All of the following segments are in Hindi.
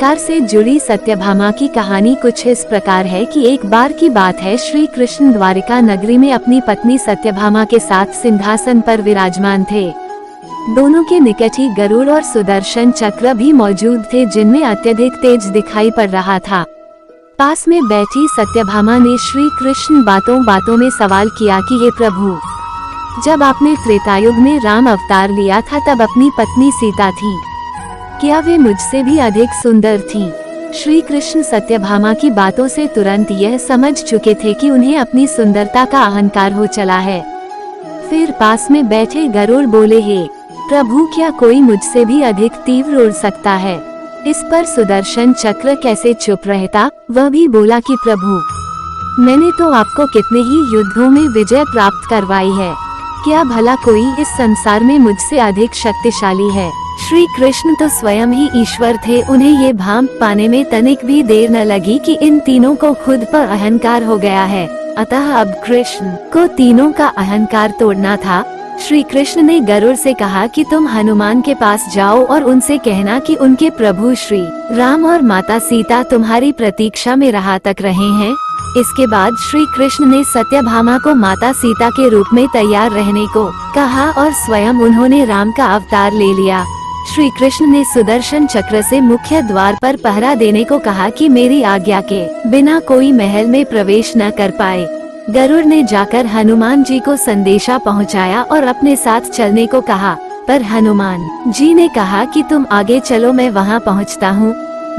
अहंकार से जुड़ी सत्यभामा की कहानी कुछ इस प्रकार है कि एक बार की बात है, श्री कृष्ण द्वारिका नगरी में अपनी पत्नी सत्यभामा के साथ सिंहासन पर विराजमान थे। दोनों के निकट ही गरुड़ और सुदर्शन चक्र भी मौजूद थे, जिनमें अत्यधिक तेज दिखाई पड़ रहा था। पास में बैठी सत्यभामा ने श्री कृष्ण बातों बातों में सवाल किया कि हे प्रभु, जब आपने त्रेतायुग में राम अवतार लिया था तब अपनी पत्नी सीता थी, क्या वे मुझसे भी अधिक सुंदर थीं? श्री कृष्ण सत्यभामा की बातों से तुरंत यह समझ चुके थे कि उन्हें अपनी सुंदरता का अहंकार हो चला है। फिर पास में बैठे गरुड़ बोले, हे प्रभु, क्या कोई मुझसे भी अधिक तीव्र उड़ सकता है? इस पर सुदर्शन चक्र कैसे चुप रहता, वह भी बोला कि प्रभु, मैंने तो आपको कितने ही युद्धों में विजय प्राप्त करवाई है, क्या भला कोई इस संसार में मुझसे अधिक शक्तिशाली है? श्री कृष्ण तो स्वयं ही ईश्वर थे, उन्हें ये भान पाने में तनिक भी देर न लगी कि इन तीनों को खुद पर अहंकार हो गया है। अतः अब कृष्ण को तीनों का अहंकार तोड़ना था। श्री कृष्ण ने गरुड़ से कहा कि तुम हनुमान के पास जाओ और उनसे कहना कि उनके प्रभु श्री राम और माता सीता तुम्हारी प्रतीक्षा में राह तक रहे हैं। इसके बाद श्री कृष्ण ने सत्यभामा को माता सीता के रूप में तैयार रहने को कहा और स्वयं उन्होंने राम का अवतार ले लिया। श्री कृष्ण ने सुदर्शन चक्र से मुख्य द्वार पर पहरा देने को कहा कि मेरी आज्ञा के बिना कोई महल में प्रवेश न कर पाए। गरुड़ ने जाकर हनुमान जी को संदेशा पहुंचाया और अपने साथ चलने को कहा, पर हनुमान जी ने कहा कि तुम आगे चलो, मैं वहां पहुंचता हूं।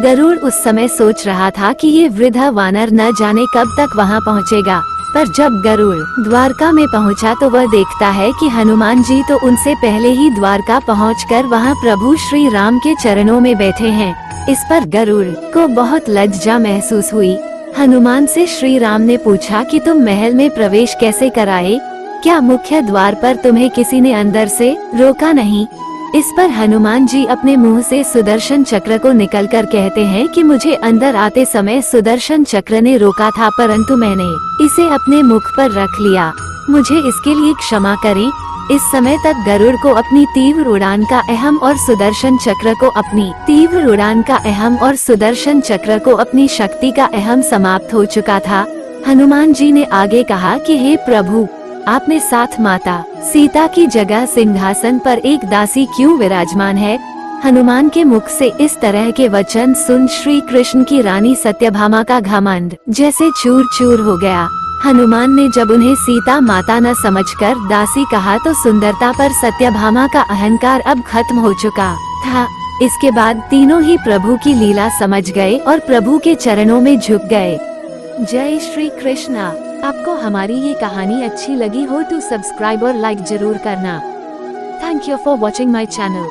गरुड़ उस समय सोच रहा था कि ये वृद्ध वानर न जाने कब तक वहां पहुंचेगा, पर जब गरुड़ द्वारका में पहुंचा तो वह देखता है कि हनुमान जी तो उनसे पहले ही द्वारका पहुंचकर वहां प्रभु श्री राम के चरणों में बैठे हैं। इस पर गरुड़ को बहुत लज्जा महसूस हुई। हनुमान से श्री राम ने पूछा कि तुम महल में प्रवेश कैसे कराए? क्या मुख्य द्वार पर तुम्हें किसी ने अंदर से रोका नहीं? इस पर हनुमान जी अपने मुंह से सुदर्शन चक्र को निकलकर कहते हैं कि मुझे अंदर आते समय सुदर्शन चक्र ने रोका था, परंतु मैंने इसे अपने मुख पर रख लिया, मुझे इसके लिए क्षमा करें। इस समय तक गरुड़ को अपनी तीव्र उड़ान का अहम और सुदर्शन चक्र को अपनी तीव्र उड़ान का अहम और सुदर्शन चक्र को अपनी शक्ति का अहम समाप्त हो चुका था। हनुमान जी ने आगे कहा कि हे प्रभु, आपने साथ माता सीता की जगह सिंहासन पर एक दासी क्यों विराजमान है? हनुमान के मुख से इस तरह के वचन सुन श्री कृष्ण की रानी सत्यभामा का घमंड जैसे चूर चूर हो गया। हनुमान ने जब उन्हें सीता माता न समझकर दासी कहा तो सुंदरता पर सत्यभामा का अहंकार अब खत्म हो चुका था। इसके बाद तीनों ही प्रभु की लीला समझ गए और प्रभु के चरणों में झुक गए। जय श्री कृष्णा। आपको हमारी ये कहानी अच्छी लगी हो तो सब्सक्राइब और लाइक जरूर करना। Thank you for watching my channel.